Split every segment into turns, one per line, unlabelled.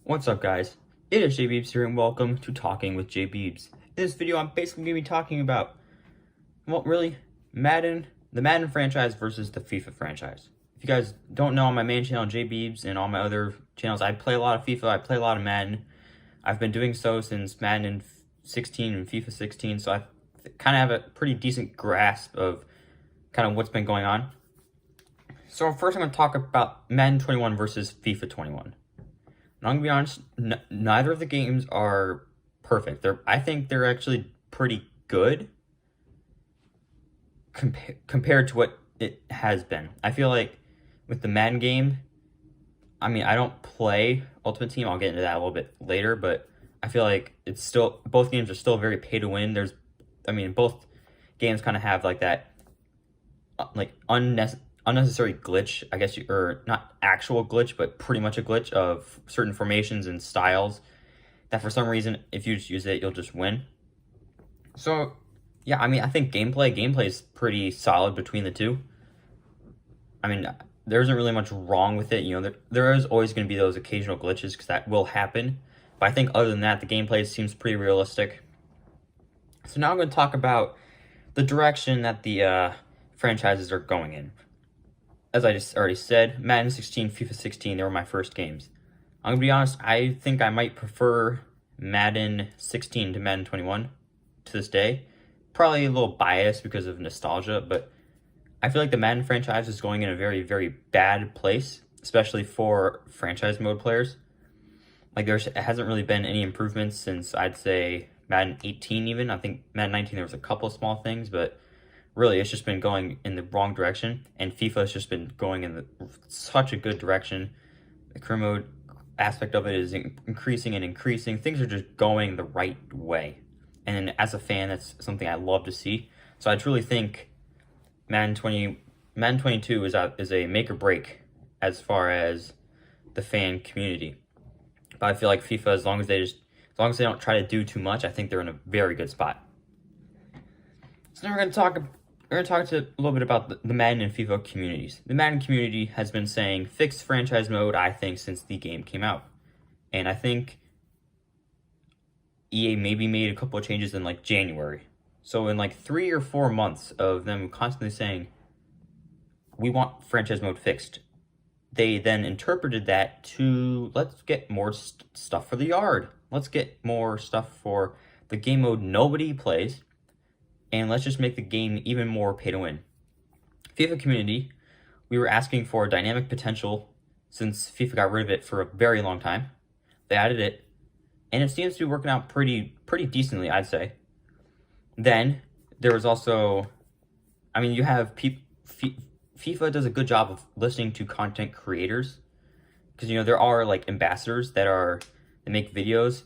What's up, guys? It is JBeebs here, and welcome to Talking with JBeebs. In this video, I'm basically going to be talking about, well, really, the Madden franchise versus the FIFA franchise. If you guys don't know, on my main channel, JBeebs, and all my other channels, I play a lot of FIFA, I play a lot of Madden. I've been doing so since Madden 16 and FIFA 16, so I kind of have a pretty decent grasp of kind of what's been going on. So first, I'm going to talk about Madden 21 versus FIFA 21. And I'm gonna be honest, neither of the games are perfect. I think they're actually pretty good compared to what it has been. I feel like with the Madden game, I mean, I don't play Ultimate Team. I'll get into that a little bit later, but I feel like it's still, both games are still very pay to win. Both games kind of have like that, like unnecessary glitch, I guess, or not actual glitch, but pretty much a glitch of certain formations and styles that for some reason, if you just use it, you'll just win. So, yeah, I mean, I think gameplay is pretty solid between the two. I mean, there isn't really much wrong with it. You know, there is always going to be those occasional glitches because that will happen. But I think other than that, the gameplay seems pretty realistic. So now I'm going to talk about the direction that the franchises are going in. As I just already said, Madden 16, FIFA 16, they were my first games. I'm going to be honest, I think I might prefer Madden 16 to Madden 21 to this day. Probably a little biased because of nostalgia, but I feel like the Madden franchise is going in a very, very bad place, especially for franchise mode players. Like, there hasn't really been any improvements since, I'd say, Madden 18 even. I think Madden 19, there was a couple of small things, but really, it's just been going in the wrong direction, and FIFA has just been going in such a good direction. The career mode aspect of it is increasing and increasing. Things are just going the right way, and as a fan, that's something I love to see. So I truly think Madden 22 is a make or break as far as the fan community. But I feel like FIFA, as long as they don't try to do too much, I think they're in a very good spot. So now we're going to talk a little bit about the Madden and FIFA communities. The Madden community has been saying fix franchise mode, I think, since the game came out. And I think EA maybe made a couple of changes in like January. So in like 3 or 4 months of them constantly saying, we want franchise mode fixed, they then interpreted that to, let's get more stuff for the yard. Let's get more stuff for the game mode nobody plays. And let's just make the game even more pay to win. FIFA community, we were asking for dynamic potential since FIFA got rid of it for a very long time. They added it, and it seems to be working out pretty decently, I'd say. Then there was also, I mean, you have FIFA does a good job of listening to content creators, because you know there are like ambassadors that make videos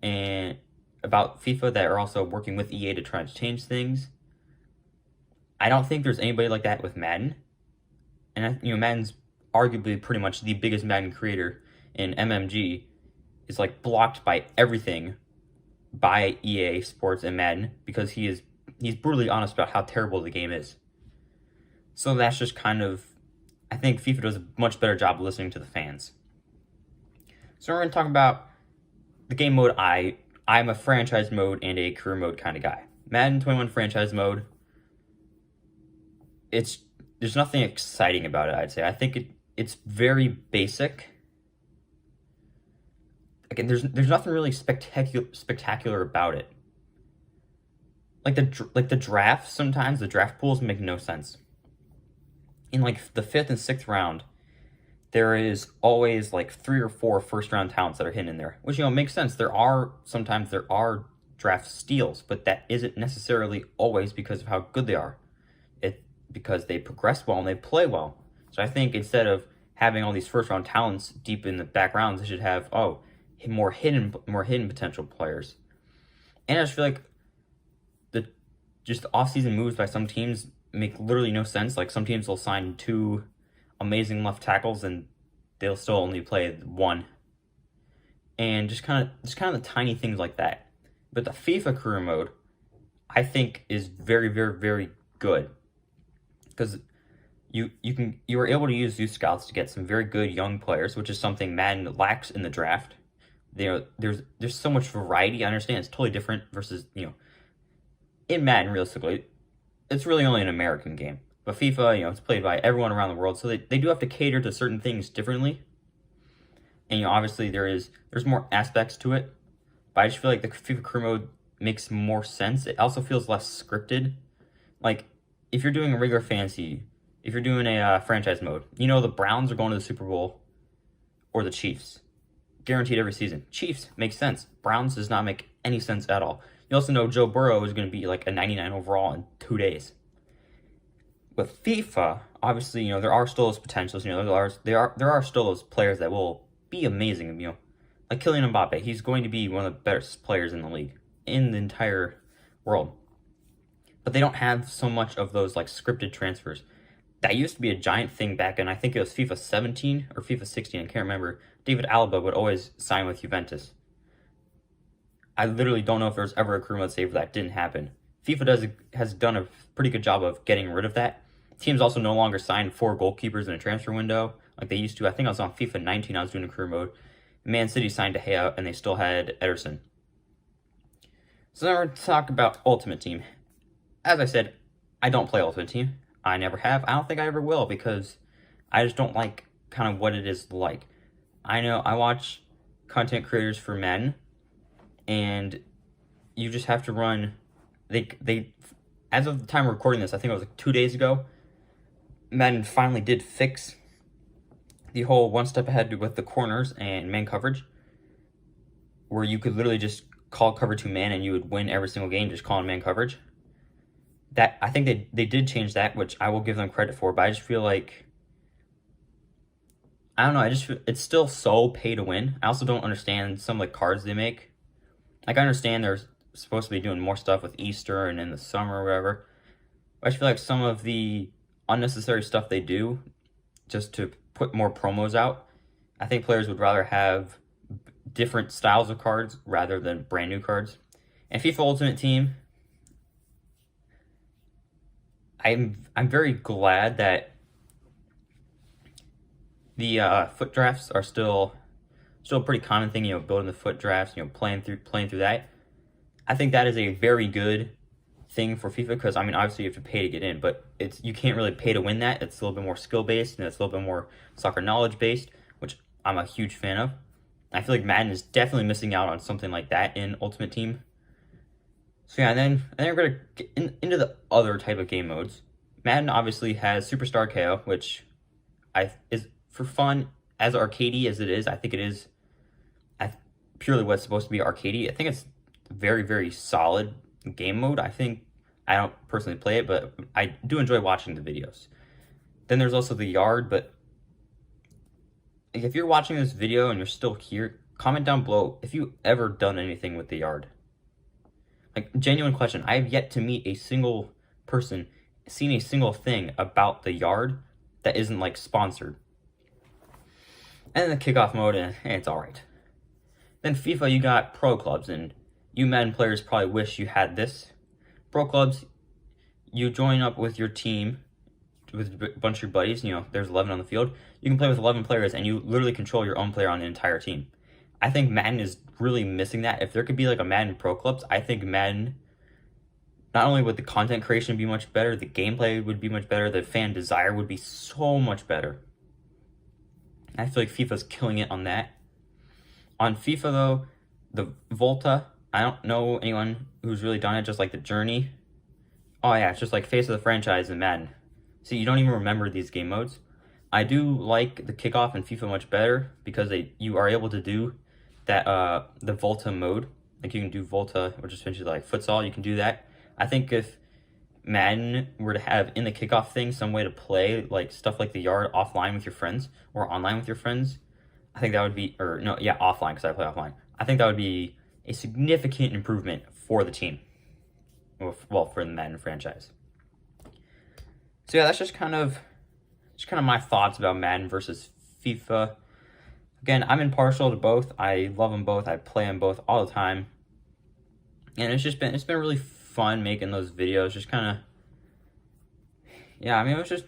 and about FIFA that are also working with EA to try to change things. I don't think there's anybody like that with Madden. And Madden's arguably pretty much the biggest Madden creator in MMG is like blocked by everything by EA Sports and Madden because he's brutally honest about how terrible the game is. So that's just kind of, I think FIFA does a much better job of listening to the fans. So we're going to talk about the game mode I'm a franchise mode and a career mode kind of guy. Madden 21 franchise mode, there's nothing exciting about it, I'd say. I think it's very basic. Again, there's nothing really spectacular about it. Like the draft, sometimes the draft pools make no sense. In like the 5th and 6th round, there is always like 3 or 4 first-round talents that are hidden in there, which, makes sense. Sometimes there are draft steals, but that isn't necessarily always because of how good they are. Because they progress well and they play well. So I think instead of having all these first-round talents deep in the back rounds, they should have, more hidden potential players. And I just feel like the off-season moves by some teams make literally no sense. Like some teams will sign 2 amazing left tackles and they'll still only play 1, and just kind of the tiny things like that. But the FIFA career mode, I think, is very, very, very good because you were able to use youth scouts to get some very good young players, which is something Madden lacks in the draft. There's so much variety. I understand it's totally different versus, in Madden, realistically, it's really only an American game. But FIFA, it's played by everyone around the world, so they do have to cater to certain things differently. And obviously there's more aspects to it. But I just feel like the FIFA career mode makes more sense. It also feels less scripted. Like, if you're doing a regular fantasy, if you're doing a franchise mode, the Browns are going to the Super Bowl or the Chiefs. Guaranteed every season. Chiefs makes sense. Browns does not make any sense at all. You also know Joe Burrow is going to be like a 99 overall in 2 days. With FIFA, obviously, there are still those potentials. There are still those players that will be amazing. Like Kylian Mbappe, he's going to be one of the best players in the league, in the entire world. But they don't have so much of those like scripted transfers. That used to be a giant thing back in, I think it was FIFA 17 or FIFA 16, I can't remember. David Alaba would always sign with Juventus. I literally don't know if there's ever a career mode save where that didn't happen. FIFA has done a pretty good job of getting rid of that. Teams also no longer sign 4 goalkeepers in a transfer window like they used to. I think I was on FIFA 19, I was doing a career mode. Man City signed De Gea, and they still had Ederson. So now we're going to talk about Ultimate Team. As I said, I don't play Ultimate Team. I never have. I don't think I ever will, because I just don't like kind of what it is like. I know I watch content creators for Madden, and you just have to run. They as of the time of recording this, I think it was like 2 days ago, Madden finally did fix the whole one step ahead with the corners and man coverage, where you could literally just call cover 2 man and you would win every single game just calling man coverage. That, I think they did change that, which I will give them credit for, but I just feel like, I don't know, I just feel it's still so pay to win. I also don't understand some of the cards they make. Like, I understand they're supposed to be doing more stuff with Easter and in the summer or whatever, but I just feel like some of the unnecessary stuff they do just to put more promos out, I think players would rather have different styles of cards rather than brand new cards. And FIFA Ultimate Team, I'm very glad that the foot drafts are still a pretty common thing. Building the foot drafts, playing through that. I think that is a very good thing for FIFA, because obviously you have to pay to get in, but you can't really pay to win that. It's a little bit more skill based, and it's a little bit more soccer knowledge based, which I'm a huge fan of. I feel like Madden is definitely missing out on something like that in Ultimate Team. So yeah, and then we're gonna get into the other type of game modes. Madden obviously has Superstar KO, which is for fun, as arcadey as it is. I think it is purely what's supposed to be arcadey. I think it's very, very solid game mode. I don't personally play it, but I do enjoy watching the videos. Then there's also the Yard, but if you're watching this video and you're still here, comment down below if you've ever done anything with the Yard. Like, genuine question. I have yet to meet a single person, seen a single thing about the Yard that isn't like sponsored. And then the kickoff mode, and it's alright. Then FIFA, you got Pro Clubs, and you Madden players probably wish you had this. Pro Clubs, you join up with your team, with a bunch of your buddies, there's 11 on the field. You can play with 11 players, and you literally control your own player on the entire team. I think Madden is really missing that. If there could be like a Madden Pro Clubs, I think Madden, not only would the content creation be much better, the gameplay would be much better, the fan desire would be so much better. I feel like FIFA's killing it on that. On FIFA though, the Volta, I don't know anyone who's really done it, just like the Journey. Oh yeah, it's just like face of the franchise in Madden. See, you don't even remember these game modes. I do like the kickoff in FIFA much better, because you are able to do that the Volta mode. Like, you can do Volta, which is essentially like futsal. You can do that. I think if Madden were to have in the kickoff thing some way to play like stuff like the Yard offline with your friends or online with your friends, I think that would be, or no, yeah, offline, because I play offline. I think that would be a significant improvement for the team. Well, for the Madden franchise. So yeah, that's just kind of my thoughts about Madden versus FIFA. Again, I'm impartial to both. I love them both. I play them both all the time. And it's been really fun making those videos. Just kind of, yeah, it was just,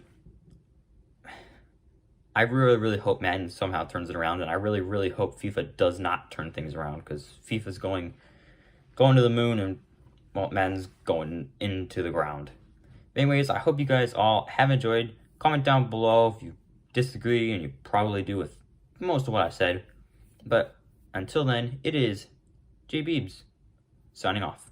I really, really hope Madden somehow turns it around, and I really, really hope FIFA does not turn things around because FIFA's going to the moon, and well, Madden's going into the ground. Anyways, I hope you guys all have enjoyed. Comment down below if you disagree, and you probably do with most of what I said. But until then, it is J Beebs signing off.